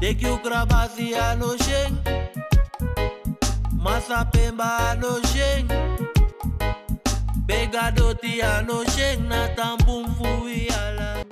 Deki ukrabasi ano sheng, masa pemba ano sheng, begadoti ano sheng na tampum fui ala.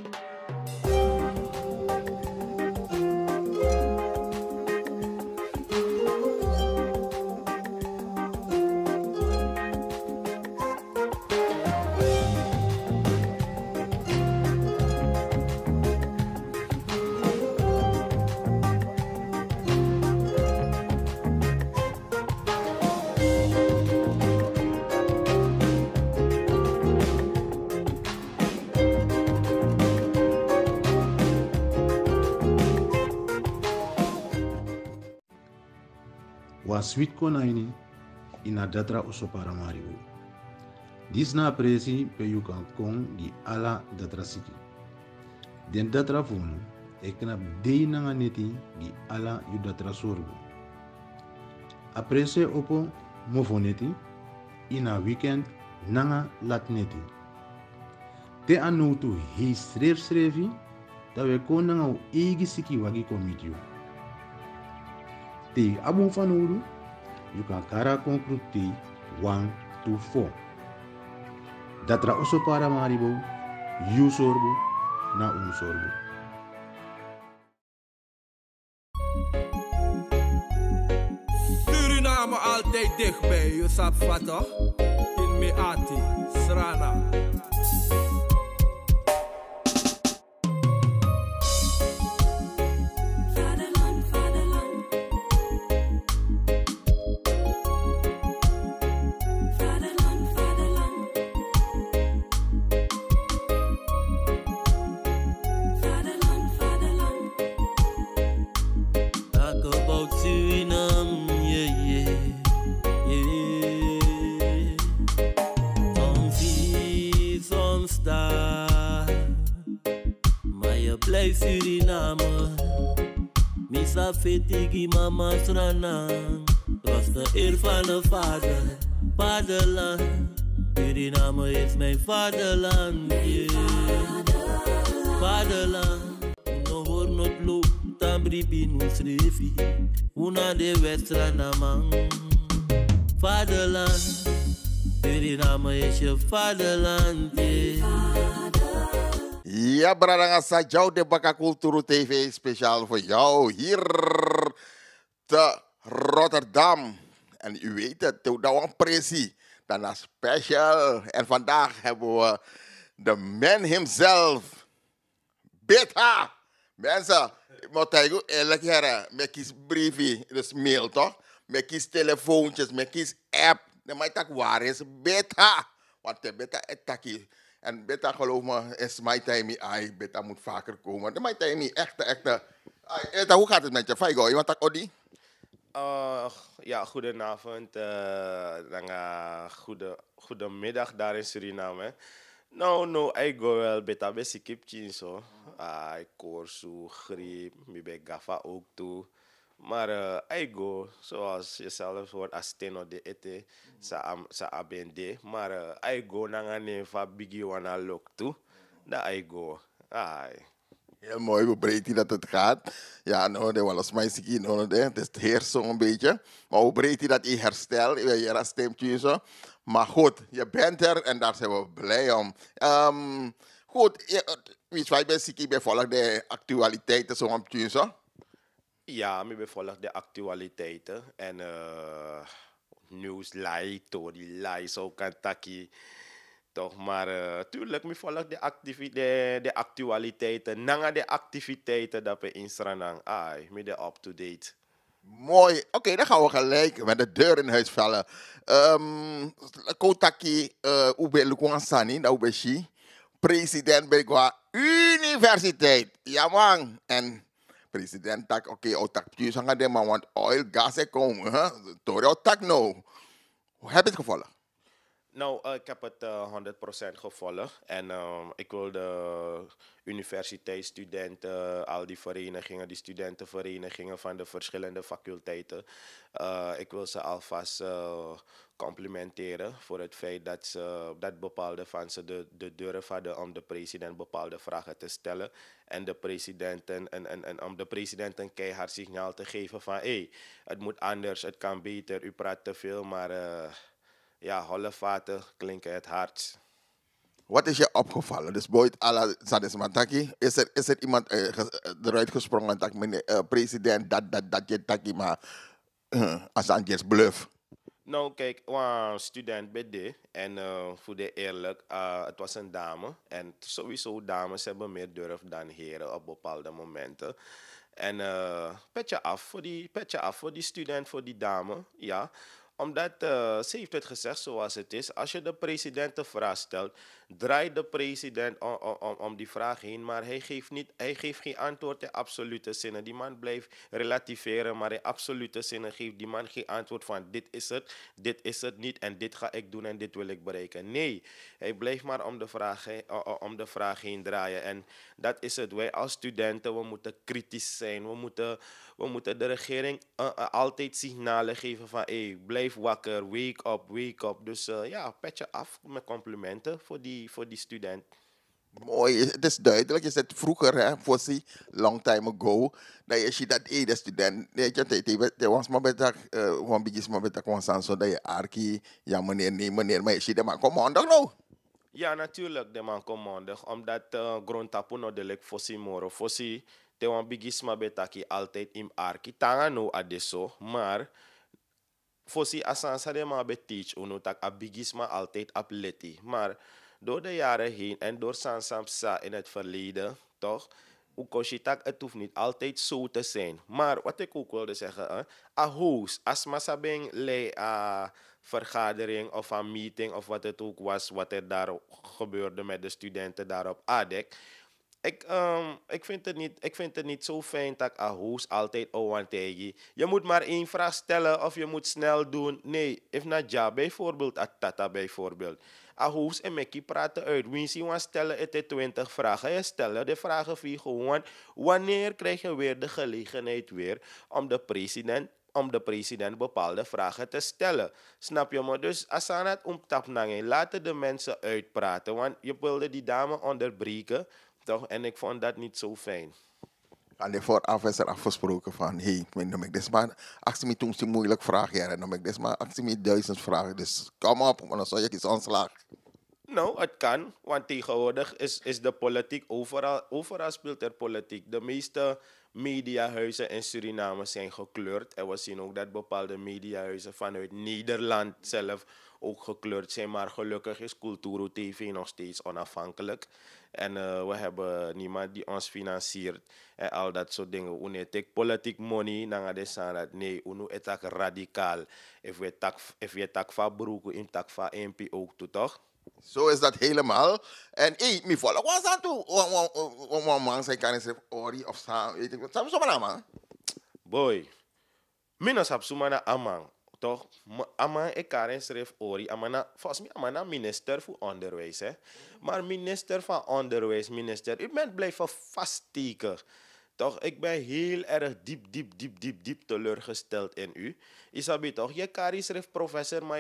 Sweet konaini ina datra uso paramaribo. Dis na presi pe you kan kong di ala datra siki. Den datra fono ekna dei nanga neti di ala yu datra sorgo. Aprese opo mofoneti ina weekend nanga lat neti. Te anutu hei srefi da we kon nanga u egi siki wagi komitio. Te abun fanuru you kan kara concluti 1 to 4. Datra oso para maribo, you sorbo, na sorbo. Suriname altijd dichtbij, je sap toch? In Meati, Srana. Suriname, misa fetigi mama Srana, was de eer van de vader, vaderland. Suriname is mijn vaderland, yeah. Vaderland, no hoor not loop, tambri binu srefi, una de westrana man. Vaderland, Suriname is je vaderland, yeah. Ja, Bradanga Sajau de Baka Culturo TV speciaal voor jou hier te Rotterdam. En u weet het, dat was een pressie. Dat is special. En vandaag hebben we de man himself, Beta. Mensen, ik moet zeggen, eerlijk zeggen, met kies briefje, dus mail toch? Met kies telefoontjes, met kies app. Dan moet ik waar is Beta. Want de Beta is takkie. En Beta, geloof me, is mijn time. Ai, Beta moet vaker komen. Mijn time, echte. Beta, hoe gaat het met je? Faigo, je wat Odi? Ja, goedenavond. Goedemiddag daar in Suriname. Nou, ik go wel Beta best kipje zo. Ik hoor zo griep, ik gafa ook toe. Maar ik go, zoals je zelf hoort, als teno de ete, sa abende. Maar ik go naar een van bigi wana lok toe. Dat ik go. Heel mooi, hoe breed dat het gaat. Ja, nou, dat was mijn ziekje, nou, het is het heerst zo'n beetje. Maar hoe breed dat je herstel, je stemt je zo. Maar goed, je bent er en daar zijn we blij om. Goed, weet je, bij ziekje bijvoorbeeld de actualiteiten zo'n beetje zo. Ja, ik bevolg de actualiteiten en nieuws, die lijst, zo kan takkie. Toch, maar tuurlijk, ik volg de actualiteiten. Nanga de activiteiten dat we in Sranang. Met de up-to-date. Mooi. Oké, dan gaan we gelijk met de deur in huis vallen. Kotaki, ube Lukwansani, dat ube Shi. President bij de universiteit. Ja man. En president tak, oké, otak puur gaan de want oil, gas en komen. Door otak nou. Hoe heb je het gevolgd? Nou, ik heb het 100% gevolgd. En ik wil de universiteitsstudenten, al die verenigingen, die studentenverenigingen van de verschillende faculteiten. Ik wil ze alvast complimenteren voor het feit dat bepaalde van ze de durf hadden om de president bepaalde vragen te stellen. En de president en om de president een keihard signaal te geven van hé, het moet anders, het kan beter, u praat te veel, maar ja, holle vaten klinken het hardst. Wat is je opgevallen? Dus Boyd Alla Sades Mataki, is er iemand eruit gesprongen dat meneer president dat je taki maar als aan je bluff? Nou, kijk, een student BD en voor de eerlijk, het was een dame. En sowieso dames hebben meer durf dan heren op bepaalde momenten. En petje af voor die student, voor die dame, ja. Omdat ze heeft het gezegd zoals het is. Als je de president de vraag stelt, draait de president om die vraag heen. Maar hij geeft geen antwoord in absolute zinnen. Die man blijft relativeren, maar in absolute zinnen geeft die man geen antwoord van dit is het niet en dit ga ik doen en dit wil ik bereiken. Nee, hij blijft maar om de vraag heen draaien. En dat is het. Wij als studenten, we moeten kritisch zijn. We moeten de regering altijd signalen geven van hey, blijf wakker, wake up. Dus ja, petje af met complimenten voor die student. Mooi, het is duidelijk. Je zegt vroeger, hè, voor die long time ago, dat je ziet dat de student, je was maar bij dat, een beetje maar bij dat consensus dat je arki, ja meneer, maar je ziet dat maar kom on, nou. Ja, natuurlijk, de man commandig, omdat grondtapu no delek fossi moro, fossi, te wan bigisma betaki altijd im arki, tanga no adesso, maar fossi asansa de man beteach, uno tak a bigisma altijd apleti, maar door de jaren heen en door Sansamsa in het verleden, toch? Ukoshitak, het hoeft niet altijd zo te zijn. Maar wat ik ook wilde zeggen, a host, als masabing le a vergadering of een meeting of wat het ook was, wat er daar gebeurde met de studenten daar op ADEC. Ik vind het niet zo fijn dat een host altijd ouwantegi. Je moet maar één vraag stellen of je moet snel doen. Nee, if na ja bijvoorbeeld, a tata bijvoorbeeld. Een host en Mekkie praten uit. Winsie want stellen het 20 vragen. Je stellen de vragen voor gewoon. Wanneer krijg je weer de gelegenheid weer om de president bepaalde vragen te stellen. Snap je me? Dus als aan het omtapnangen, laten de mensen uitpraten. Want je wilde die dame onderbreken. Toch? En ik vond dat niet zo fijn. En de vooraf is er afgesproken van, hey, noem ik dus maar, als je me toen een moeilijk vraag, ja, noem ik dus maar, als je me 1000 vragen, dus kom op, want dan zou je iets ontslag. Nou, het kan, want tegenwoordig is de politiek overal speelt er politiek. De meeste mediahuizen in Suriname zijn gekleurd. En we zien ook dat bepaalde mediahuizen vanuit Nederland zelf ook gekleurd zijn. Maar gelukkig is Kulturo TV nog steeds onafhankelijk. En we hebben niemand die ons financiert en al dat soort dingen. Unie tek politiek money, dan de dat nee, uno etak radicaal. If we tak van broeken in tak van MP ook toe, toch? Zo is dat helemaal. En me volg was dat toe. Een man zei kan eens ori of staan, weet ik wat. Samen zo maar man. Boy, minas heb sumana amang, toch? Amang ik kan schrijf ori, amana, volgens mij amana minister voor onderwijs, hè. Maar minister van onderwijs, u bent blijven vaststeken. Toch, ik ben heel erg diep teleurgesteld in u. Isabi toch, je kari schrijft professor, maar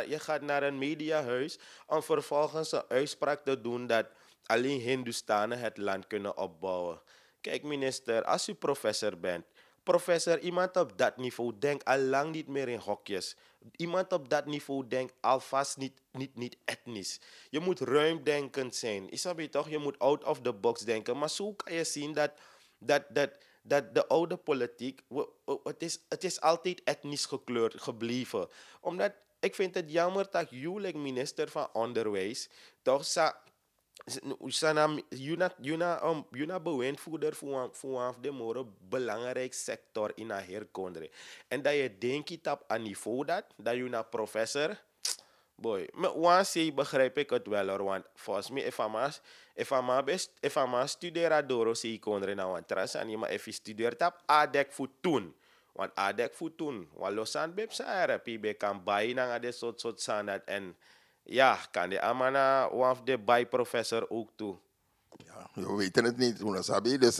je gaat naar een mediahuis om vervolgens een uitspraak te doen dat alleen Hindustanen het land kunnen opbouwen. Kijk minister, als u professor bent, professor, iemand op dat niveau denkt al lang niet meer in hokjes. Iemand op dat niveau denkt alvast niet etnisch. Je moet ruimdenkend zijn. Isabi toch, je moet out of the box denken. Maar zo kan je zien dat de oude politiek, het is altijd etnisch gekleurd gebleven. Omdat, ik vind het jammer dat jullie minister van Onderwijs, toch, Juna bewindvoerder voor de more belangrijk sector in haar herkondre. En dat je denkt op aan niveau dat je professor. Boy, met one begrijp ik het wel hoor, want volgens mij, if ama studeren door zie ik onder nou een tras en je maar even studeert op ADEC voor toen. Want ADEC voor toen, wat losan bep saara, pibe kan bij naar de soort sandat en Ja, kan die amana of de bijprofessor ook toe. Ja, we weten het niet, hoe sabi. Dus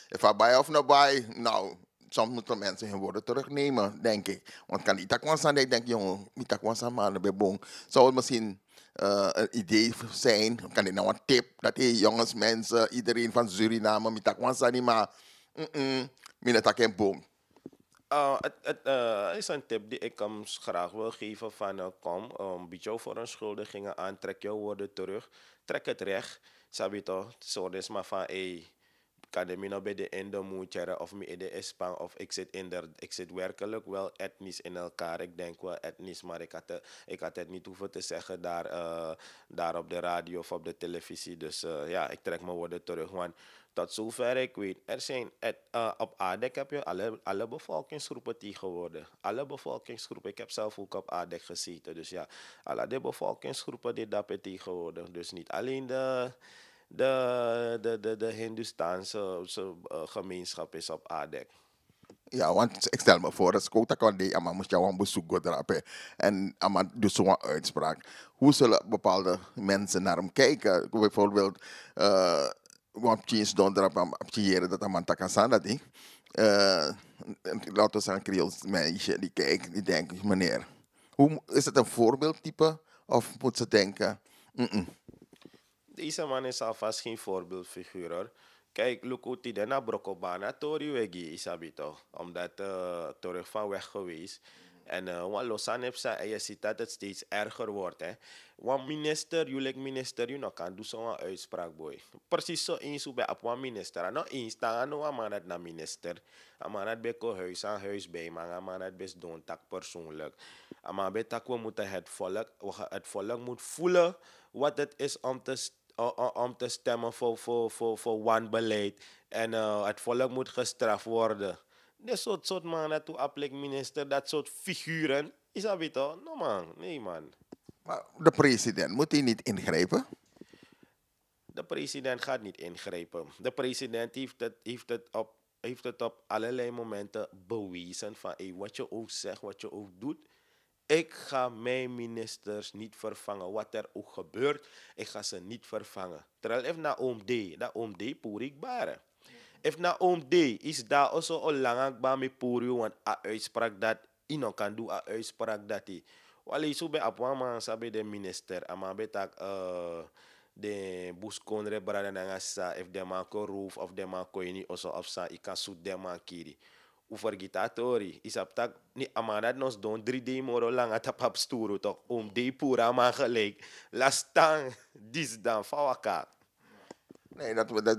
if I buy of not buy, nou, soms moeten mensen hun woorden terugnemen, denk ik. Want kan niet takwansan, ik denk, jongen, niet takwansan, maar bij bon. Zou het misschien een idee zijn, kan dit nou een tip, dat hey, jongens, mensen, iedereen van Suriname, niet takwansan, niet maar, mina tak en boom. Het is een tip die ik hem graag wil geven van kom, bied jou voor een schuldigingen aan, trek jouw woorden terug, trek het recht, sabi toch, zo is maar van, kan de nou bij de ende moetjaren of me in de Espang of ik zit werkelijk wel etnisch in elkaar. Ik denk wel etnisch, maar ik had het niet hoeven te zeggen daar op de radio of op de televisie. Dus ja, ik trek mijn woorden terug, want tot zover ik weet, er zijn op ADEC heb je alle bevolkingsgroepen tegenwoordig. Alle bevolkingsgroepen. Ik heb zelf ook op ADEC gezeten. Dus ja, alle de bevolkingsgroepen die dat tegenwoordig. Dus niet alleen de Hindustaanse gemeenschap is op ADEC. Ja, want ik stel me voor, dat Skota kan die, maar moest jou een bezoek gaan drapen. En maar dus zo'n uitspraak. Hoe zullen bepaalde mensen naar hem kijken? Bijvoorbeeld, want je dan drapen, je dat man takan dat ding. Laten we zeggen, Creools meisje die kijkt, die denkt, meneer, hoe is het een voorbeeldtype? Of moet ze denken, Deze man is alvast geen voorbeeldfiguur hoor. Kijk, Lukuti de na Brokobana, Tori Wegi isabito. Omdat terug van weg geweest. En wat Losan heeft zei, en je ziet dat het steeds erger wordt. Hè. Want minister, je nog kan doen zo'n uitspraak, boy. Precies zo eens hoe bij op een minister. Nou, eens dan gaan we naar minister. Maar het bij huis aan huis bij, maar het best doen tak persoonlijk. Maar bij tak we moeten het volk moet voelen wat het is om te stemmen voor wanbeleid. En het volk moet gestraft worden. Dat soort mannen toe appelijk minister, dat soort figuren. Is dat weet toch? No man, nee man. maar de president, moet hij niet ingrijpen? De president gaat niet ingrijpen. De president heeft het op allerlei momenten bewezen van wat je ook zegt, wat je ook doet. Ik ga mijn ministers niet vervangen. Wat er ook gebeurt, ik ga ze niet vervangen. Terwijl if na oom D purik bare. If na oom D is daar also al lang ba me puri, want a uitspraak dat ino kan doen, a uitspraak dat hij. Wali so be apwa sabi de minister, ama betak de buskonre brada nangasa if de man ko roof of de man ko ini also of sa ikasu de man kiri. O vergitatori is op tak ni amanat nos don 3D moro lang at pap sturo toch de pura man gelijk lastang dis dan fawaka. Nee,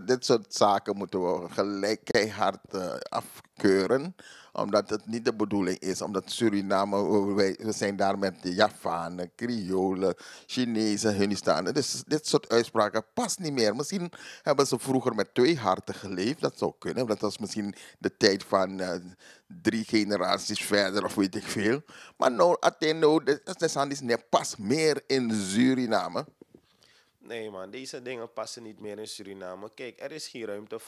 dit soort zaken moeten we gelijk keihard afkeuren. Omdat het niet de bedoeling is. Omdat Suriname, we zijn daar met de Javanen, Kriolen, Chinezen, Hindustanen. Dus dit soort uitspraken past niet meer. Misschien hebben ze vroeger met 2 harten geleefd. Dat zou kunnen. Dat was misschien de tijd van 3 generaties verder of weet ik veel. Maar nou, Atheno, dat is niet pas meer in Suriname. Nee man, deze dingen passen niet meer in Suriname. Kijk, er is geen ruimte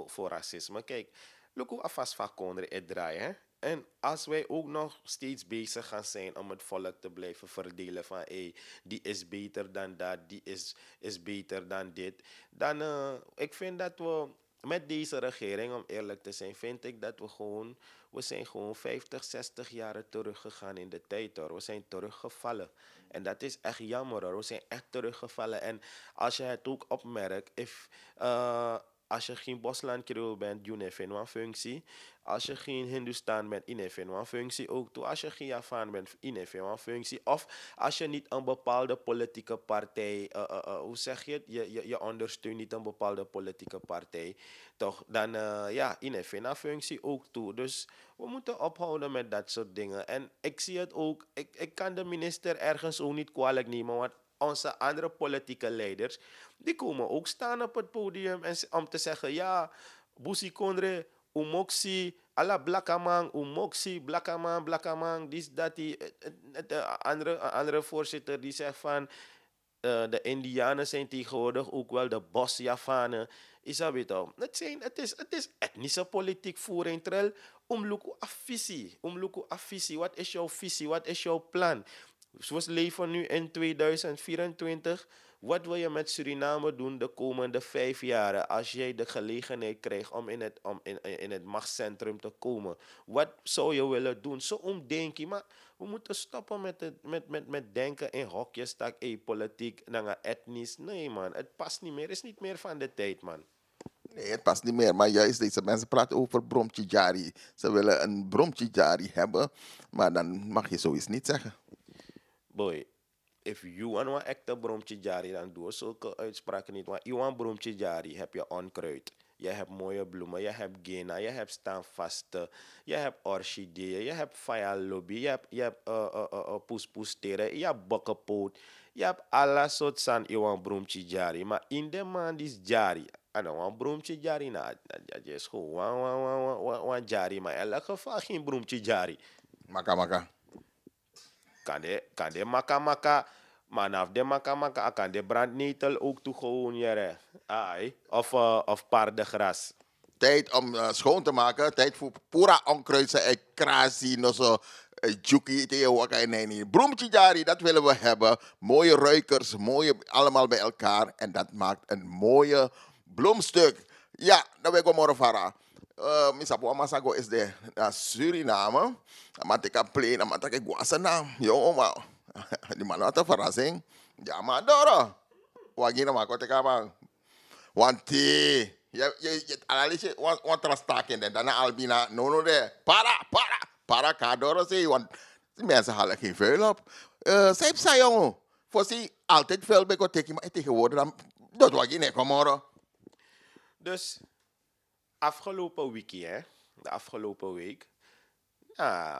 voor racisme. Kijk, look hoe afvast van Kondre het draaien. Hè? En als wij ook nog steeds bezig gaan zijn om het volk te blijven verdelen van die is beter dan dat, die is beter dan dit. Dan, ik vind dat we met deze regering, om eerlijk te zijn, vind ik dat we zijn gewoon 50, 60 jaar teruggegaan in de tijd hoor. We zijn teruggevallen. En dat is echt jammer hoor. We zijn echt teruggevallen. En als je het ook opmerkt, als je geen Bosland-Creool bent, je hebt een functie. Als je geen Hindustan bent, je hebt een functie ook toe. Als je geen Javaan bent, je hebt een functie. Of als je niet een bepaalde politieke partij, hoe zeg je het? Je ondersteunt niet een bepaalde politieke partij. Toch, dan ja, je hebt een functie ook toe. Dus we moeten ophouden met dat soort dingen. En ik zie het ook, ik kan de minister ergens ook niet kwalijk nemen, want onze andere politieke leiders, die komen ook staan op het podium en om te zeggen, ja, Busi Kondre, Umoksi, alla Blakkamang, Umoksi, Blakkamang, dat die. Andere voorzitter die zegt van, de Indianen zijn tegenwoordig ook wel de Bosjavanen. Is dat weet je? Het is etnische politiek voering, trel. Omluku afvisie. Wat is jouw visie? Wat is jouw plan? We leven nu in 2024. Wat wil je met Suriname doen de komende 5 jaar als jij de gelegenheid krijgt om in het machtscentrum te komen? Wat zou je willen doen? Zo omdenk je, maar we moeten stoppen met denken in hokjes, tak, politiek, etnisch. Nee man, het past niet meer. Het is niet meer van de tijd man. Nee, het past niet meer. Maar juist deze mensen praten over Bromtjijari. Ze willen een Bromtjijari hebben, maar dan mag je zoiets niet zeggen. Boy, if you want een echte Bromtjijari, dan doe zulke uitspraken niet. Want je want Bromtjijari, heb je onkruid. Je hebt mooie bloemen, je hebt gena, je hebt standvaste, je hebt orchideeën, je hebt fire lobby, je hebt poespoesteren, je hebt bokkenpoot, je hebt alle soorten van je want Bromtjijari. Maar in de man is jari. En dan een Bromtjijari, nou, dat is gewoon een jari, maar in elk geval geen Bromtjijari. Maka. Kan de maka, maar vanaf de maka, kan de brandnetel ook toe gewoon jere. Ai, of paardengras. Tijd om schoon te maken. Tijd voor pura onkruidse en krasi. No zo juki te waka nee. Bromtjijari, dat willen we hebben. Mooie ruikers, mooie allemaal bij elkaar. En dat maakt een mooie bloemstuk. Ja, dan ben ik morgen vara. Misapo Amasago is de Suriname. Amateka plain, amateka guasana. Yo, maar die man had een verrassing. Ja, maar Doro. Wagina maar koteka man. Want je analyse want trastaken en daarna albina no de para kadoro say want die mensen halen geen vuil op. Zij zei jongen, voor ze altijd vuil bij koteki maar tegenwoordig dan dat wagina komoro. Dus afgelopen weekend, hè, de afgelopen week,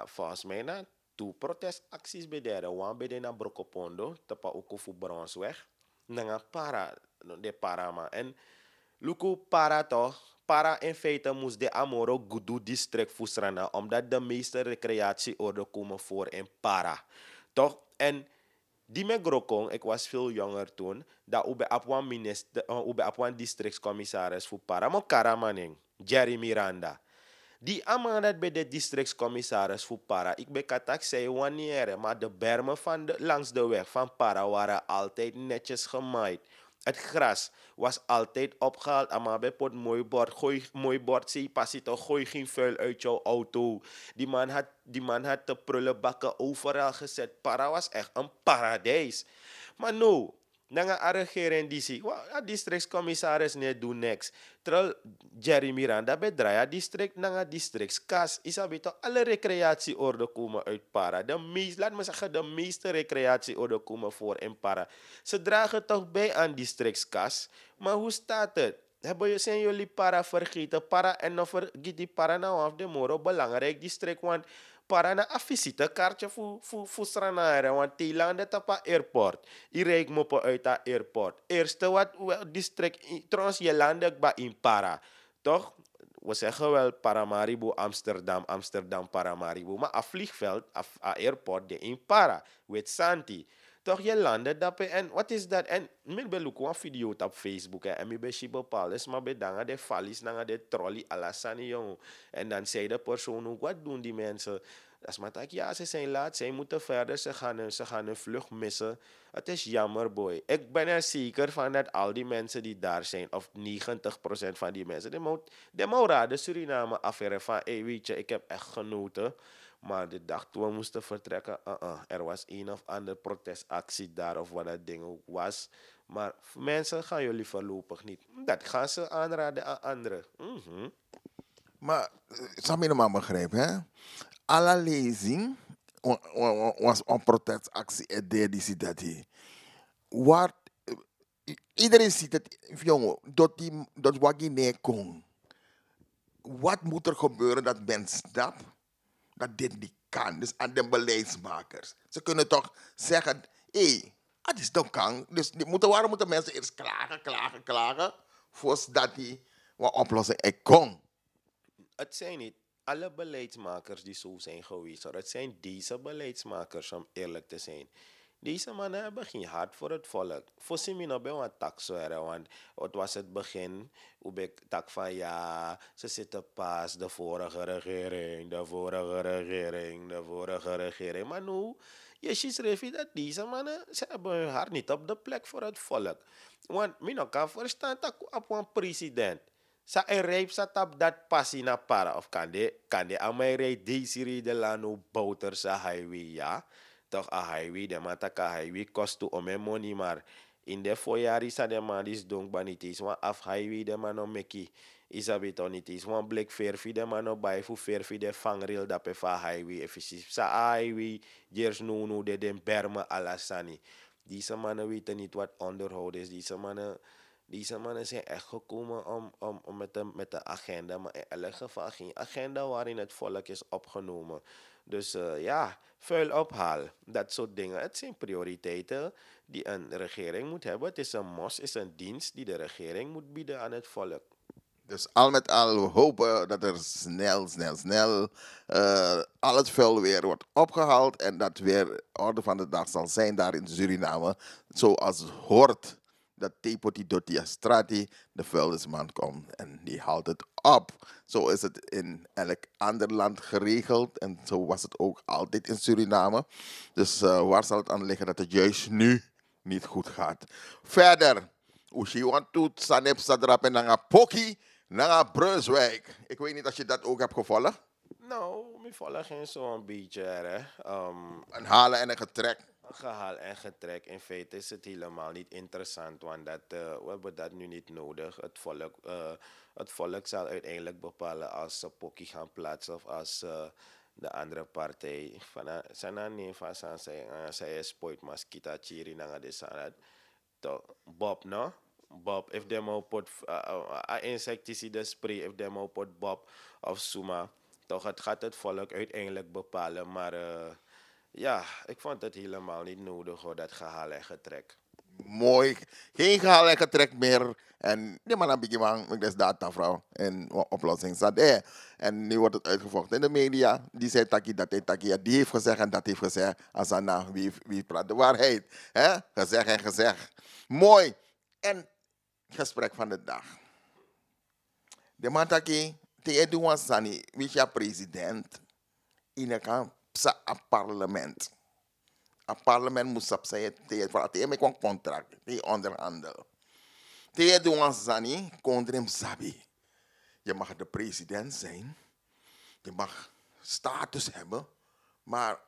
volgens mij na 2 protestacties bij de na Brokopondo, tapa ook voor Bronsweg, nanga de parama. En luku para toch, para in feite moest de Amoro Gudu district fusrana, omdat de meeste recreatieorde komen voor in para. Toch? En die me grokong, ik was veel jonger toen, dat ube apwan minister, ube apwan districtscommissaris voor para, mo karamaning, Jerry Miranda. Die amanet bij de districtscommissaris voor para, ik ben katak zei wanneer, maar de bermen langs de weg van para waren altijd netjes gemaaid. Het gras was altijd opgehaald, maar bij pot mooi bord, zie pasito, gooi geen vuil uit jouw auto. Die man had de prullenbakken overal gezet. Para was echt een paradijs. Maar nou, nanga regering die zie, districtscommissaris net doen niks. Terwijl Jerry Miranda bedraaia district nanga districtskas. Isabito alle recreatieorde komen uit para. Laat me zeggen, de meeste recreatieorde komen voor in para. Ze dragen toch bij aan districtskas. Maar hoe staat het? Zijn jullie para vergeten? Para en of die para nou af de moro belangrijk district, want para na a visitekaartje voor Sranare, want Thailand tapa airport. Je rijdt moppen uit dat airport. Eerste wat district, trouwens je landt bij in para. Toch? We zeggen wel Paramaribo, Amsterdam, Paramaribo. Maar a vliegveld, a airport, de in para. With Santi. Toch je landen dat en wat is dat? En ik ben ook een video op Facebook en ik ben bepaald is maar bedanken de vallis naar de trolley alasani jong. En dan zei de persoon ook, wat doen die mensen? Dat is maar dat ja, ze zijn laat, zij moeten verder, ze gaan een vlucht missen. Het is jammer boy. Ik ben er zeker van dat al die mensen die daar zijn, of 90% van die mensen, de moet de Suriname affaire van, hey, weet je, ik heb echt genoten. Maar de dag toen we moesten vertrekken, er was een of andere protestactie daar of wat dat ding ook was. Maar mensen gaan jullie voorlopig niet. Dat gaan ze aanraden aan anderen. Maar, zou je maar begrijpen, hè? Alle lezing was een protestactie en die ziet dat hier. Waar iedereen ziet het, jongen, dat wagine kon. Wat moet er gebeuren dat men snapt dat dit niet kan? Dus aan de beleidsmakers. Ze kunnen toch zeggen, hé, het is toch kan. Dus waarom moeten mensen eerst klagen, voordat die wat oplossing er kon? Het zijn niet alle beleidsmakers die zo zijn geweest. Het zijn deze beleidsmakers, om eerlijk te zijn. Deze mannen hebben geen hart voor het volk. Voorzien me nog bij een tak zo want het was het begin. Hoe ik tak van ja, ze zitten pas de vorige regering, de vorige regering, de vorige regering. Maar nu, je ziet dat deze mannen, ze hebben hun hart niet op de plek voor het volk. Want men kan verstaan dat op een president. Sa een rijp zat op dat passie naar para. Of kan de aan mij rijden deze reden lano bouter sa highway, ja. Toch a highway, de mataka highway kost toe om mijn money, maar in de voorjaar is de man is donkbaar niet eens. Want af highway de man no meki is a bit niet eens. Want blik verfi de man no bij voor verfi de vangrail dat pe fa highway efficiënt. Sa highway, jers nu de den berme alasani. Deze mannen weten niet wat onderhoud is. Deze mannen zijn echt gekomen om met de agenda, maar in elk geval geen agenda waarin het volk is opgenomen. Dus ja, vuil ophaal, dat soort dingen. Het zijn prioriteiten die een regering moet hebben. Het is een mos, het is een dienst die de regering moet bieden aan het volk. Dus al met al, we hopen dat er snel al het vuil weer wordt opgehaald en dat weer orde van de dag zal zijn daar in Suriname. Zoals het hoort dat Tepoti Dotti Astrati, de vuilnisman, komt en die haalt het op. Zo is het in elk ander land geregeld en zo was het ook altijd in Suriname. Dus waar zal het aan liggen dat het juist nu niet goed gaat? Verder, Ushi want to sanep sadrap en nanga Poki, nanga Brunswijk. Ik weet niet of je dat ook hebt gevolgd. Nou, ik volg geen zo'n beetje, hè. Een halen en een getrek. Gehaal en getrek. In feite is het helemaal niet interessant, want we hebben dat nu niet nodig. Het volk zal uiteindelijk bepalen als ze Poki gaan plaatsen of als de andere partij. Zijn niet van zij is spoit maskita chiri nanga de sanad. Bob, no? Bob, if them al pot insecticide spray, if them al pot Bob of Suma. Toch, het gaat het volk uiteindelijk bepalen, maar ja, ik vond het helemaal niet nodig hoor, dat gehaal en getrek. Mooi. Geen gehaal en getrek meer. En die man heb ik man, ik is data vrouw. En oplossing staat er. En nu wordt het uitgevochten in de media. Die zei taki, dat hij taki. Ja, die heeft gezegd en dat heeft gezegd. Asana, wie praat de waarheid? Hè? Gezegd en gezegd. Mooi. En gesprek van de dag. De man taki, tegen de wansani, wie is je president? In een parlement. Het parlement moet zeggen tegen mij een contract, tegen onderhandel. Tegen de wansani, kondrem sabi. Je mag de president zijn, je mag status hebben, maar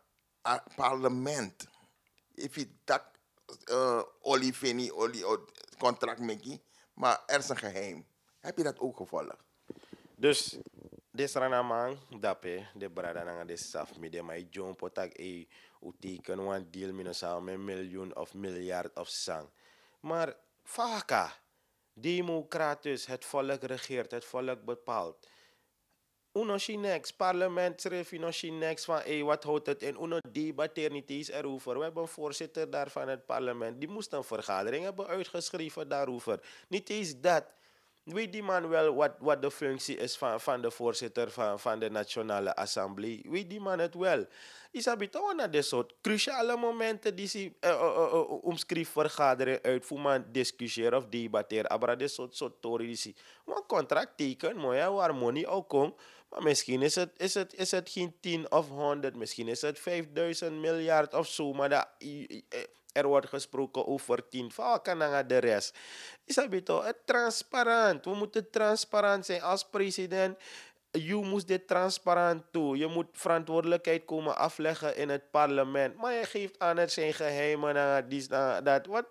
het parlement, if je dat olifeni, contract meki, maar er is een geheim. Heb je dat ook gevolgd? Dus, des ranamang, dape, de brada nanga de saf, mi de mai John potak uteken wan deal minusal met miljoen of miljard of sang. Maar, vaka, democratus, het volk regeert, het volk bepaalt. Uno niks, parlement schreef uno niks van, wat houdt het in? Uno debatteert niet eens erover. We hebben een voorzitter daar van het parlement, die moest een vergadering hebben uitgeschreven daarover. Niet eens dat. Weet die man wel wat de functie is van de voorzitter van de Nationale Assemblée? Weet die man het wel? Isabi toch naar dit soort cruciale momenten die ze omschrijft vergadering uit voor man discussiëren of debatteren. Aber dit soort tori die ze een contract tekenen, mooi waar money ook komt. Maar misschien is het geen 10 of 100, misschien is het 5000 miljard of zo, maar dat er wordt gesproken over 10. Van kan dan de rest. Is het transparant? We moeten transparant zijn als president. Je moet dit transparant doen. Je moet verantwoordelijkheid komen afleggen in het parlement. Maar je geeft aan het zijn geheimen naar die dat. Wat?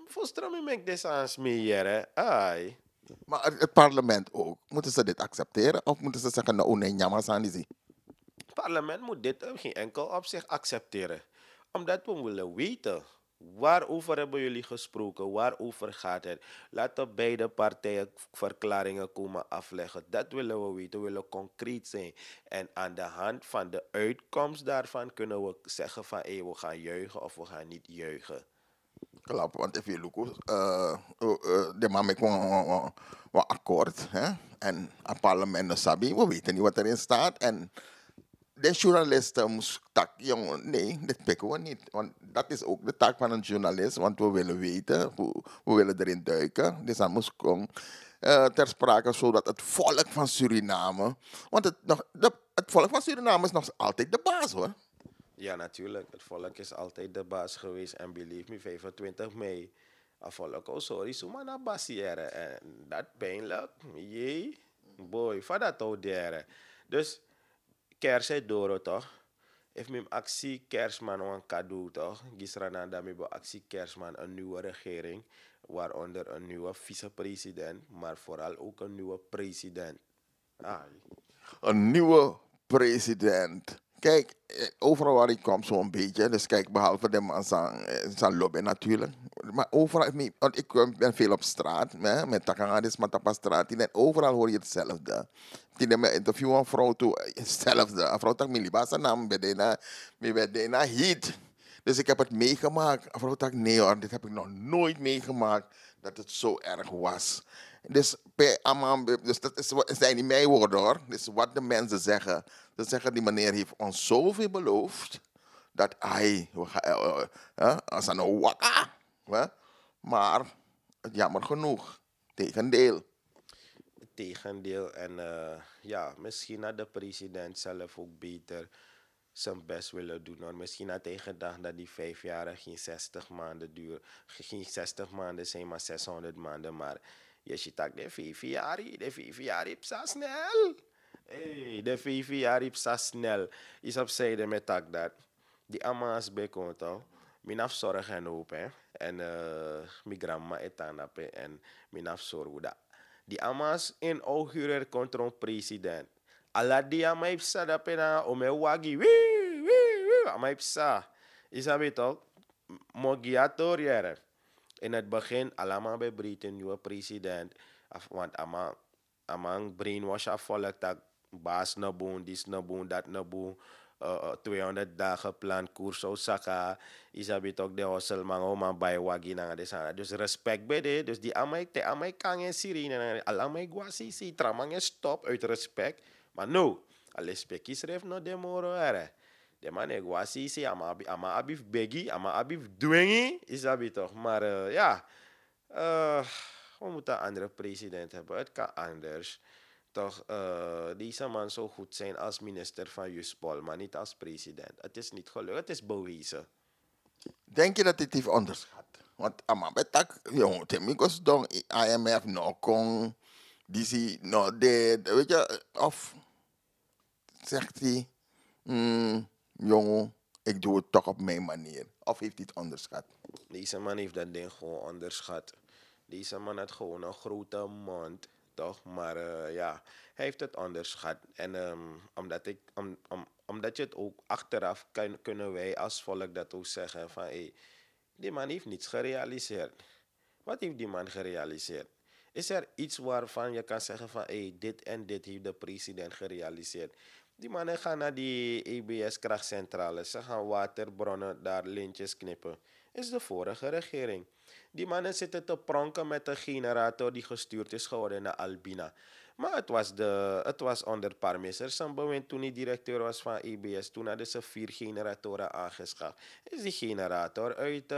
Volgens mij maakt dit aan smeren. Ai. Maar het parlement ook. Moeten ze dit accepteren? Of moeten ze zeggen, nou, nee, jammer zijn die? Het parlement moet dit op geen enkel opzicht accepteren. Omdat we willen weten, waarover hebben jullie gesproken, waarover gaat het. Laten beide partijen verklaringen komen afleggen. Dat willen we weten, we willen concreet zijn. En aan de hand van de uitkomst daarvan kunnen we zeggen van, we gaan juichen of we gaan niet juichen. Klopt, want if je look, de man met een akkoord, hè? En het parlement sabi, we weten niet wat erin staat. En de journalisten moesten tak, jongen, nee, dit pikken we niet. Want dat is ook de taak van een journalist, want we willen weten, we willen erin duiken. Dus dat moest komen ter sprake, zodat het volk van Suriname, want het volk van Suriname is nog altijd de baas, hoor. Ja, natuurlijk. Het volk is altijd de baas geweest. En believe me, 25 mei. Het volk, oh sorry, zomaar naar Basière. En dat pijnlijk. Jee. Boy, van dat ook daar. Dus, kers is door, toch? If mijn actie kerstman een cadeau, toch? Gisrana daarmee bij actie kerstman een nieuwe regering. Waaronder een nieuwe vicepresident. Maar vooral ook een nieuwe president. Een nieuwe president. Kijk, overal waar ik kom zo'n beetje. Dus kijk, behalve de man zijn lobby natuurlijk. Maar overal, want ik ben veel op straat. Met Takangadis, Matapastraat. En overal hoor je hetzelfde. Toen ik interview een vrouw toe, hetzelfde. Een vrouw dat mijn liefste naam bij heat. Dus ik heb het meegemaakt. Een vrouw dacht, nee hoor, dit heb ik nog nooit meegemaakt. Dat het zo erg was. Dus dat zijn niet mijn woorden hoor. Dus wat de mensen zeggen. Ze zeggen, die meneer heeft ons zoveel beloofd. Dat hij, als een wakka. Maar, jammer genoeg. Tegendeel. Tegendeel. En ja, misschien had de president zelf ook beter zijn best willen doen. Hoor. Misschien had hij gedacht dat die 5 jaar geen 60 maanden duurt. Geen 60 maanden zijn, maar 600 maanden. Maar je ziet dat de 5 jaar is zo snel. Hey, de 5 jaar is zo snel. Is opzijde met dat. Die ama's bekend al. Mijn afzorgen op, hè. En mijn grandma etanap en mijn afzorgen dat. Die ama's inaugureer contra een president. Alla die ama ipsa da pena ome wagi. Ama ipsa. Is dat weet al? Mogiator jaren. In het begin, allemaal bij Brit een nieuwe president. Want ama een brainwash afvolgt dat baas na boon, dis na boon, dat na boon. 200 dagen plan koers Osaka. Is dat weet ook de hossel man oma bij wagi na de sana. Dus respect bij de. Dus die amai kan en sirene. Allemaal guasi tramang stop uit respect. Maar no, alle spekjes schreef no de moro ere. De man e guasi ama abif begi, ama abif dwengi. Is dat weet toch. Maar ja, we moeten een andere president hebben. Het kan anders. Toch, deze man zou goed zijn als minister van Juspol, maar niet als president. Het is niet gelukt, het is bewezen. Denk je dat dit heeft onderschat? Want amabetak, jong, temikos dong, IMF no kon, DC no deed, weet je, of zegt hij, jongen, ik doe het toch op mijn manier. Of heeft hij het onderschat? Deze man heeft dat ding gewoon onderschat. Deze man had gewoon een grote mond. Toch? Maar ja, hij heeft het onderschat. En omdat je het ook achteraf kunnen wij als volk dat ook zeggen van hey, die man heeft niets gerealiseerd. Wat heeft die man gerealiseerd? Is er iets waarvan je kan zeggen van hey, dit en dit heeft de president gerealiseerd? Die mannen gaan naar die EBS-krachtcentrale. Ze gaan waterbronnen, daar lintjes knippen. Is de vorige regering. Die mannen zitten te pronken met een generator die gestuurd is geworden naar Albina. Maar het was onder Parmeser Sambowen toen hij directeur was van EBS. Toen hadden ze 4 generatoren aangeschaft. Is die generator uit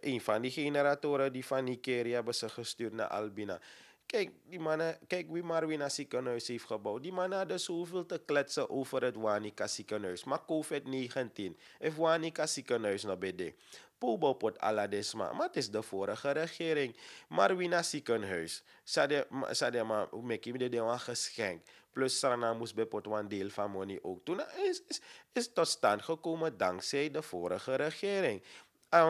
een van die generatoren die van Nigeria hebben ze gestuurd naar Albina. Kijk, die mannen, kijk wie Marwina ziekenhuis heeft gebouwd. Die mannen hadden zoveel te kletsen over het Wanika ziekenhuis. Maar COVID-19 heeft Wanika ziekenhuis nog bij de. Poebel pot aladesma. Maar het is de vorige regering. Marwina ziekenhuis. Sade maar, meki me de een geschenk. Plus Sarana moest bij pot een deel van money ook. Toen is tot stand gekomen dankzij de vorige regering.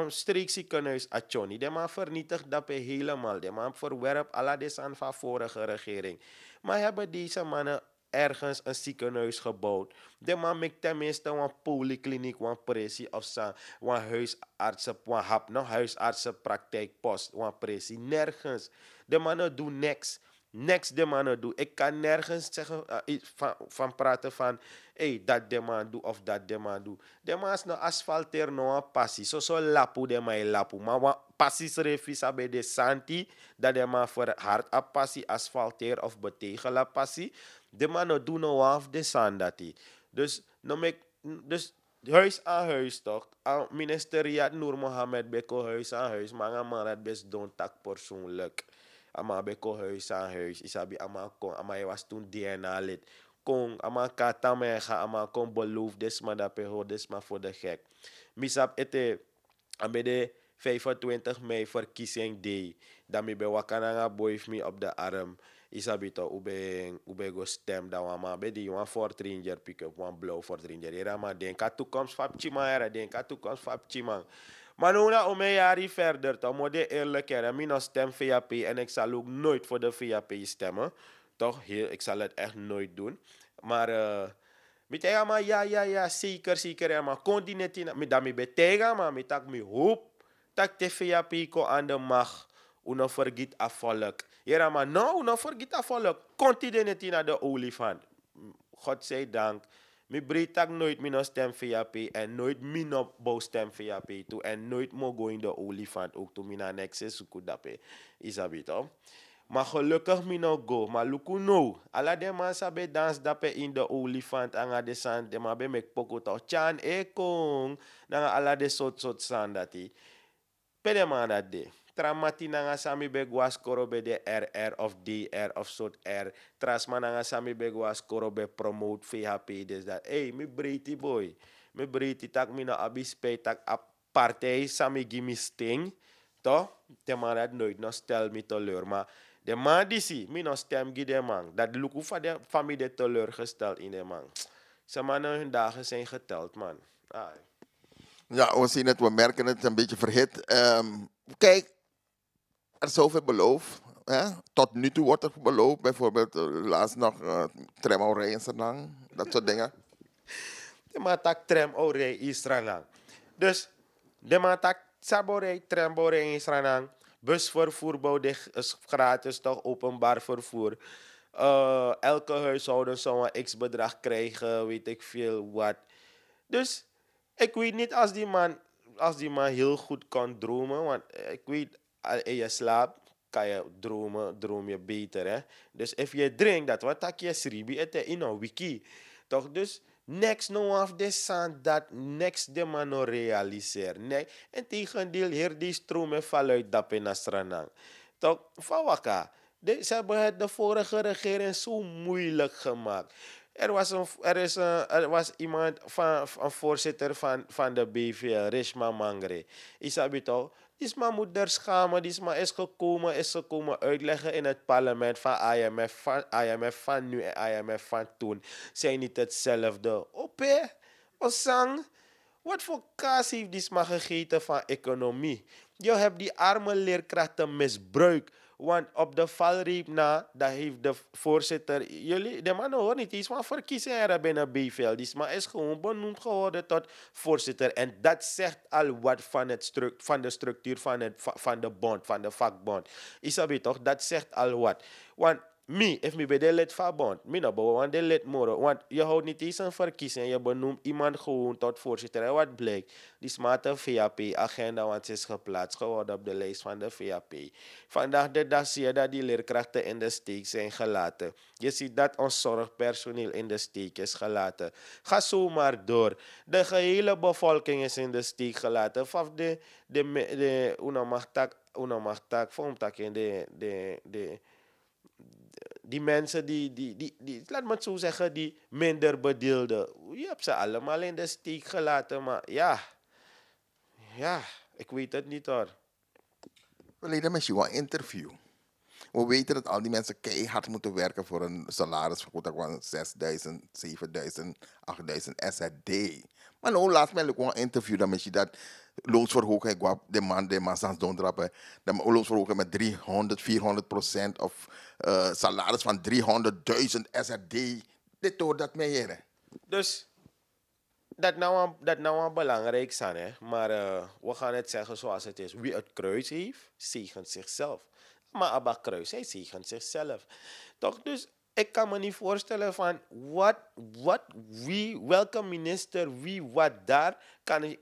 Streekziekenhuis Achoni. De man vernietigt dat helemaal. De man verwerpt alle desan van vorige regering. Maar hebben deze mannen ergens een ziekenhuis gebouwd? De man maakt tenminste een polykliniek, een pressie of zo, een huisartsen, een hap, nog huisartsenpraktijkpost, een pressie. Nergens. De mannen doen niks. Niks de mannen doen. Ik kan nergens zeggen, van praten van hey, dat de man doet of dat de man doet. De man is nou asfalteer nou een passie. Zo lapu de man lapu. Maar wat passies refisa bij de santi, dat de man voor hard a passie asfalteer of betegelen la passie. De man nou doen nou af de sandati. Dus huis aan huis toch? Ministeriat Noor Mohammed beko huis aan huis. Maar nga man het best doen tak persoonlijk. Ama beko huis aan huis. Isabi ama kon. Ama je was toen DNA lid. Kon ama kata mega. Ama kon beloof des maar dat peho des maar voor de gek. Misap ete. Abe de 25 mei verkiezing day. Dan mi be wakananga boy me op de arm. Isabi to ube go stem da wama be di wan Ford Ranger pick up wan blauw Ford Ranger. Era ma denka toekomst van Chima era denka toekomst van Chima. Maar nu na om een jaar verder toch moet je eerlijk zijn. Ik nog stem VAP en ik zal ook nooit voor de VAP stemmen. Toch? Ik zal het echt nooit doen. Maar met ja maar ja zeker maar kon die net in met daarmee betega maar met dat me hoop dat de VAP ko aan de macht. Uno vergiet afvalk. Ja, maar nou, uno vergiet afvalk. Continu net in de olifant. God zij dank. Mi breed nooit min stem VAP en nooit min op bouw stem VAP toe. En nooit mogen in de olifant ook toe mina nexus suku dape. Isabit op. Maar gelukkig mi no go. Maar luku no. Alla de man sabe dans dape in de olifant. Anga de sand. De ma be mek poko to. Chan e kong. Nanga alla de sot sand dati. Pede man dat de. Tramati nanga sami begwas korobe de RR of DR of soort R. Trasma nanga sami begwas korobe promote VHP. Dus dat, hey, mi breiti boy. Mi breiti tak mi no abispay tak a partij sami gimme sting. Toch? De man dat nooit no stel mi teleur. Maar de man die zie, mi no stem gi de man. Dat luku van de familie teleurgesteld in de man. Ze mannen hun dagen zijn geteld, man. Ai. Ja, we zien het, we merken het een beetje verhit. Kijk, er is zoveel beloofd. Tot nu toe wordt er beloofd. Bijvoorbeeld laatst nog tram in Sernang. Dat soort dingen. De matak tram orij in Sranang. Dus de matak saborij tram orij in Sranang. Busvervoer is gratis, toch openbaar vervoer. Elke huishouden zou een x-bedrag krijgen, weet ik veel wat. Dus ik weet niet als die man heel goed kan dromen. Want ik weet, in je slaap kan je droom je beter. Hè? Dus als je drinkt, dat wat je sribi het in een wiki. Toch dus, next no af de sand dat next de man no realiseer. Nee, en tegendeel, hier die stromen vallen uit dap in Asranang. Toch, van waka. Ze hebben het de vorige regering zo moeilijk gemaakt. Er was iemand een voorzitter van de BVL, Rishma Mangre. Isabi toch? Isma moet er schamen, Isma is gekomen uitleggen in het parlement van IMF van nu en IMF van toen. Zijn niet hetzelfde. Ope, Osang, wat voor kaas heeft Isma gegeten van economie? Je hebt die arme leerkrachten misbruikt. Want op de valreep na, dat heeft de voorzitter... de man hoort niet, die is maar verkiezingen binnen BVL. Die is gewoon benoemd geworden tot voorzitter. En dat zegt al wat van de structuur van de bond, van de vakbond. Isabi toch, dat zegt al wat. Want if me bij de lid van bond, want de lid moren. Want je houdt niet eens een verkiezing, je benoemt iemand gewoon tot voorzitter. En wat blijkt? Die smarte VAP-agenda, want ze is geplaatst geworden op de lijst van de VAP. Vandaag de dag zie je dat die leerkrachten in de steek zijn gelaten. Je ziet dat ons zorgpersoneel in de steek is gelaten. Ga zomaar door. De gehele bevolking is in de steek gelaten. Vanaf de unamachtak, vormtak in die mensen die, laat me het zo zeggen, die minder bedeelden. Je hebt ze allemaal in de steek gelaten, maar ja, ik weet het niet hoor. Verleden met jou een interview. We weten dat al die mensen keihard moeten werken voor een salarisvergoeding van 6.000, 7.000, 8.000 SRD. Maar nou, laatst mij een interview dan met je dat loonsverhoging, de man sans dondrappen, de loonsverhoging met 300, 400% of salaris van 300.000 SRD. Dit hoort dat mee hier. Dus dat nou belangrijk zijn, hè? Maar we gaan het zeggen zoals het is. Wie het kruis heeft, zegent zichzelf. Maar Abba Kruis, hij zegent zichzelf. Toch? Dus ik kan me niet voorstellen van welke minister, wie, wat daar,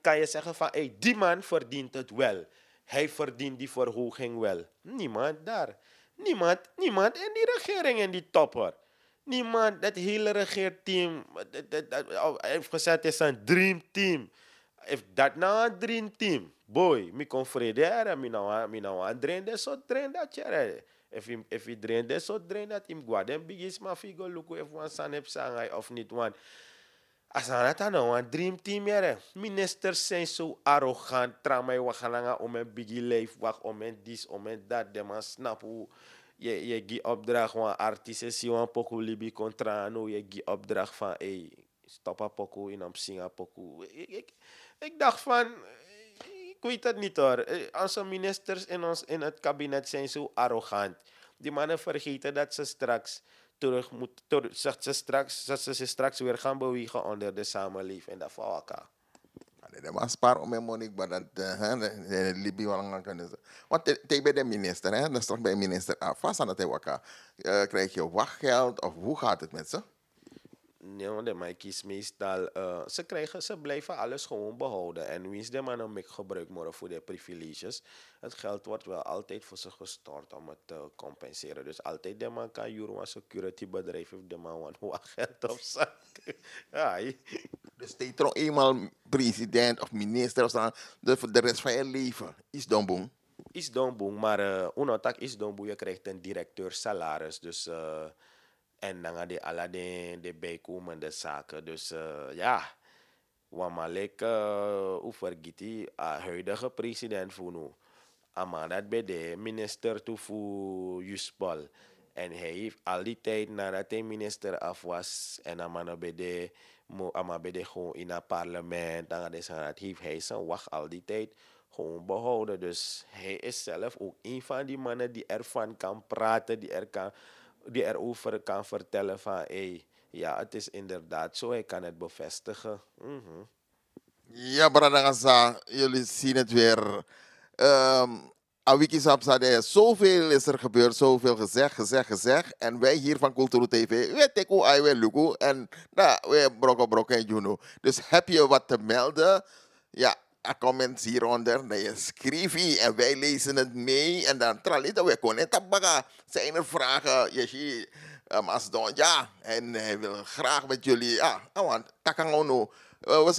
kan je zeggen van, hey, die man verdient het wel. Hij verdient die verhoging wel. Niemand daar. Niemand in die regering en die topper. Niemand, dat hele regeerteam, heeft gezegd het is een dream team. If dat nou een dream team, boy, mi kon vrede, mi nou aan drain dat zo drain dat je. If he drain dat zo drain dat im guadem bigis ma figo luku if wan san heb sangai of niet wan. Als aan nou een dream team jere. Ministers zijn zo arrogant, tramai wakalanga om een biggie leef, wak om een dis, om een dat, de man snap hoe je gi opdracht van artiesten, si wan poku libi contra, no je gi opdracht van, hey, stop a poku in am singa poku. Ik dacht van, ik weet het niet hoor. Onze ministers in het kabinet zijn zo arrogant. Die mannen vergeten dat ze straks terug moet, zegt ze straks weer gaan bewegen onder de samenleving. En dat valt elkaar. De maar spaar om mijn money, maar dat Libi wel lang kunnen. Want tegen de minister, hè, dan straks bij de minister af. Vast aan het wakker. Krijg je wachtgeld of hoe gaat het met ze? Nee, de meisjes meestal, ze blijven alles gewoon behouden. En wie is de man om gebruik maken voor de privileges? Het geld wordt wel altijd voor ze gestort om het te compenseren. Dus altijd de man kan juren een security bedrijf of de man wat geld op zak. Ja. Dus steeds toch eenmaal president of minister of zo, voor de rest van je leven. Is dan boem. Is dan boem, maar unotak is dan boem, je krijgt een directeur salaris. Dus en dan gaan alle de bijkomende zaken. Dus ja, wamalek hoe vergeet die huidige president voor nu. Maar dat bij de minister toe voor Juspal. En hij heeft al die tijd nadat hij minister af was en dan bij de gewoon in het parlement, dan heeft hij zijn wacht al die tijd gewoon behouden. Dus hij is zelf ook een van die mannen die ervan kan praten, die erover kan vertellen van, hey, ja, het is inderdaad zo, hij kan het bevestigen. Ja, Bradangasa, jullie zien het weer. Awikisap zei, zoveel is er gebeurd, zoveel gezegd. En wij hier van Cultuur TV, we teken uit, we lukken. En we brokken en juno. Dus heb je wat te melden? Ja, comments hieronder. Dan je schrijf en wij lezen het mee. En dan tralita, we kunnen tabaga. Zijn er vragen? Je ziet, Masdon, ja. En hij wil graag met jullie, ja, want takangono. We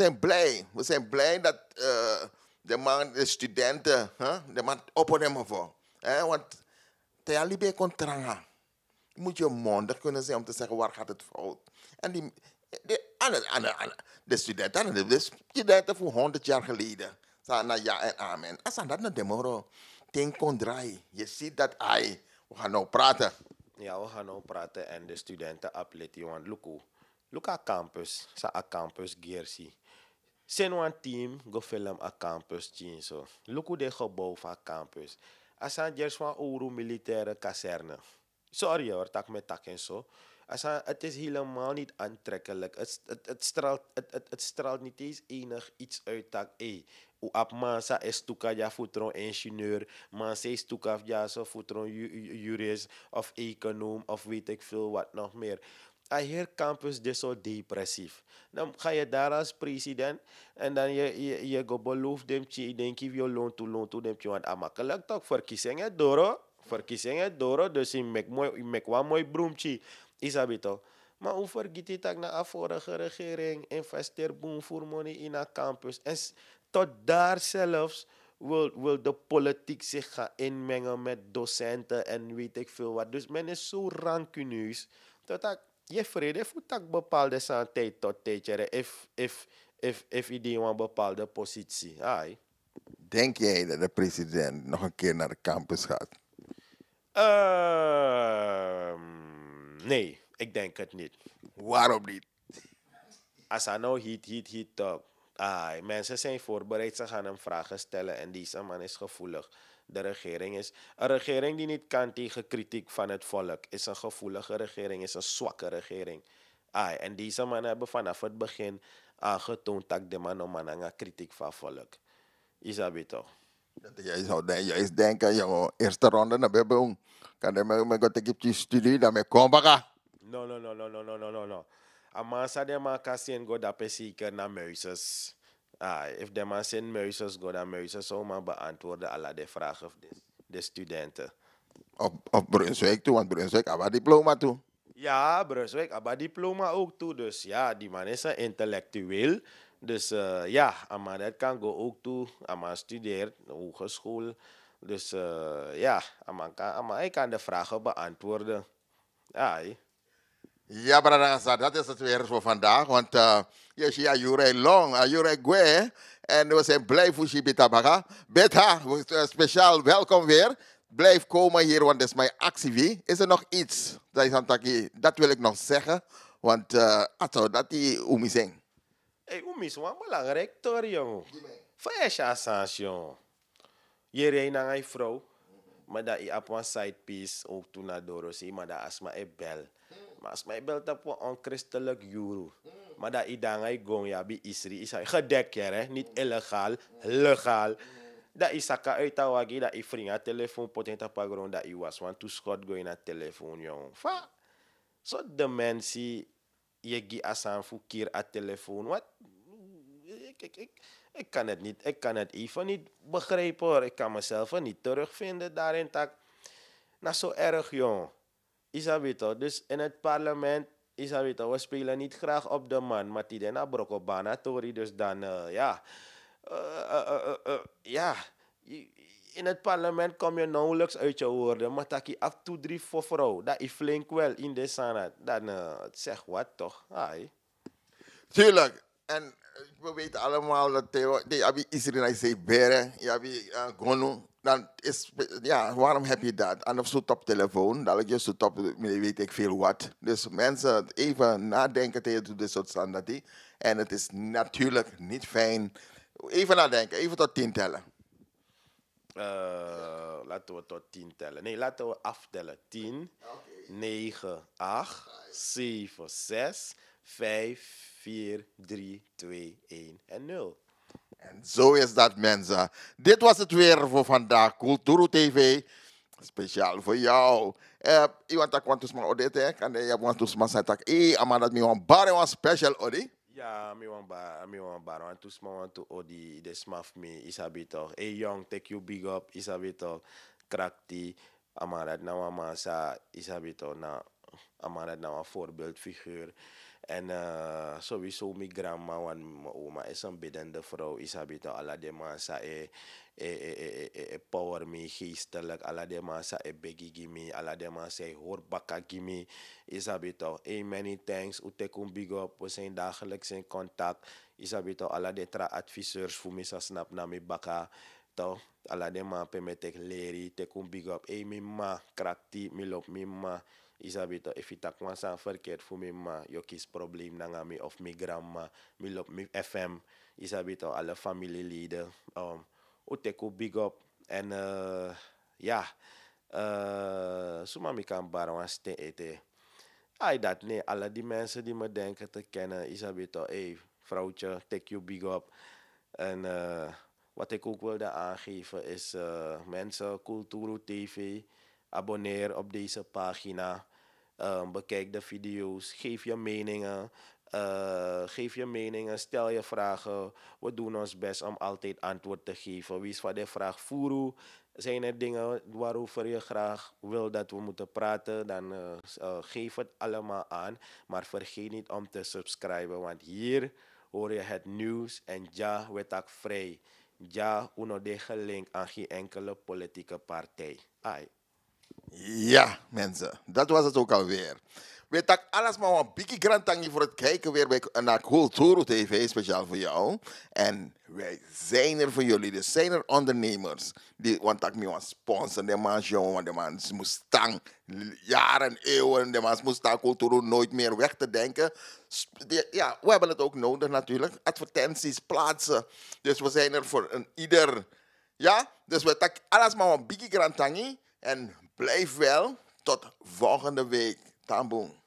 zijn blij dat de studenten, de man opnemen voor. Want te alibi contranga. Moet je mondig kunnen zijn om te zeggen waar gaat het fout. En de studenten voor 100 jaar geleden. Zijn ja en amen. Als dat naar de moro, ten kon draaien. Je ziet dat we gaan nou praten. Ja, we gaan nou praten en de studenten atleten. Want Luka campus, sa campus Gersi. Zijn een team go film a campus chinso. Luku de gebouw van campus. Asan jers van ouro militaire kazerne. Sorry hoor, tak met tak en zo. Het is helemaal niet aantrekkelijk. Het straalt niet eens enig iets uit dat. U ap mansa is tuka ja futron ingenieur, mansa is tuka ja zo futron jurist of econoom of weet ik veel wat nog meer. Hier campus is zo depressief. Dan ga je daar als president en dan je go beloof dem je denk je loon toe dem je want amakkelijk toch verkiezingen door dus je mek wat mooi broemtje is dat toch. Maar hoe vergeet je dat na de vorige regering investeert boom voor money in een campus en tot daar zelfs wil de politiek zich gaan inmengen met docenten en weet ik veel wat. Dus men is zo rancuneus dat je vrede voelt dat bepaalde zijn tijd tot tijd if je die een bepaalde positie. Ai. Denk jij dat de president nog een keer naar de campus gaat? Nee, ik denk het niet. Waarom niet? Als hij nou heat talk. Mensen zijn voorbereid, ze gaan hem vragen stellen en deze man is gevoelig. Een regering die niet kan tegen kritiek van het volk, is een gevoelige regering, is een zwakke regering. En deze man hebben vanaf het begin aangetoond dat de man om aan kritiek van volk. Is dat toch? Jij zou juist denken, jongen, eerste ronde naar Bebong. Kan je me een studie, dan me komen. No. Amasa de man kan zien go dat zeker naar muizes. If de man zijn muizes go naar muizes, zou man beantwoorden alle de vragen van de studenten. Op Brunswijk toe, want Brunswijk heeft een diploma toe. Ja, Brunswijk, maar diploma ook toe. Dus ja, die man is een intellectueel. Dus ja, maar dat kan go ook toe. Maar studeert hogeschool. Dus ja, maar hij kan de vragen beantwoorden. Ja, Ja, Bradangasa, dat is het weer voor vandaag. Want je ziet Jure Long, Jure Gue. En we zijn blij voor je Beta. Beta, speciaal welkom weer. Blijf komen hier, want dit is mijn actie. Is er nog iets dat wil ik nog zeggen? Want dat die Umi zing. Hey, Umi is wel belangrijk, toch, jongen? Fresh Assange, jongen. Je rijdt naar een vrouw. Maar dat je op een side piece ook toen naar Dorosi, maar dat als maar bel. Maar als mij belt op een onchristelijk juru. Maar dat je dan ga gaan, ja, bij Isri, is hij gedekt, hè? Niet illegaal, legaal. Dat is zaka uit de wagi, dat je vriend telefoon potent op de grond, dat je was. Want toen schot go je naar telefoon, jongen. Fa. Zo de mensen, je gi asan voor a telefoon. Wat? Ik kan het niet, ik kan het even niet begrijpen, hoor. Ik kan mezelf niet terugvinden daarin. Nou, zo erg, jongen. Isabito, dus in het parlement, Isabito, we spelen niet graag op de man, maar die den Brokobana, Tori, dus dan, ja. Ja, in het parlement kom je nauwelijks uit je woorden, maar dat je af en toe 3 voor vrouw, dat is flink wel in de sanat. Dan zeg wat toch? Ai. Tuurlijk. En we weten allemaal dat je Israël zegt beren, je gonu. Dan is, ja, waarom heb je dat? En of zo op telefoon, dat je zo op, weet ik veel wat. Dus mensen even nadenken tegen dit soort standaarden. En het is natuurlijk niet fijn. Even nadenken, even tot 10 tellen. Laten we tot 10 tellen. Nee, laten we aftellen. 10, 9, 8, 7, 6, 5, 4, 3, 2, 1 en 0. En zo is dat, mensen. Dit was het weer voor vandaag. Kulturu TV. Speciaal voor jou. Iemand dat kwam tussen mij hè? Kan je want tussen mij zeggen, maar dat me een special odi. Ja, mi wan bar. Want tussen mij want odi de smaf me isabito. Hey young, take you big up isabito. Krakti. Amarat na mama sa isabito na amarat na een voorbeeldfiguur. En sowieso mijn grandma, want mijn oma is een biddende vrouw. Isabito, alla de massa power me, geestelijk. Alla de massa begi gimme. Alla de massa hoorbakka gimme. Isabito, many thanks. Utekum big up. We zijn dagelijks in contact. Isabito, alla de adviseurs voor me snap na mi bakka. Toch? Alla de ma pemetek leri. Tekum big up. Mi ma krakti, mi lop mi ma. Isabito, if je tak maar verkeerd voor me, maar je kies probleem na me of mijn grandma, me lop me FM, Isabito, alle familieleden, uteku big up en ja, suma mi kan baron ste ete. Ai dat nee, alle die mensen die me denken te kennen, Isabito, vrouwtje, take you big up en wat ik ook wilde aangeven is mensen, Kulturu TV. Abonneer op deze pagina. Bekijk de video's. Geef je meningen. Stel je vragen. We doen ons best om altijd antwoord te geven. Wie is van de vraag Furu? Zijn er dingen waarover je graag wil dat we moeten praten? Dan geef het allemaal aan. Maar vergeet niet om te subscriben. Want hier hoor je het nieuws. En ja, we tak vrij. Ja, uno de gelink aan geen enkele politieke partij. Ai. Ja, mensen, dat was het ook alweer. We tak alles maar een beetje grand voor het kijken weer naar Kulturu TV, speciaal voor jou. En wij zijn er voor jullie, dus zijn er ondernemers. Want ik me sponsor, de man jongen, want de man moest staan jaren, eeuwen, de man moest staan Kulturu nooit meer weg te denken. Ja, we hebben het ook nodig natuurlijk, advertenties plaatsen. Dus we zijn er voor ieder. Ja, dus we tak alles maar een beetje grand en blijf wel tot volgende week. Tamboom.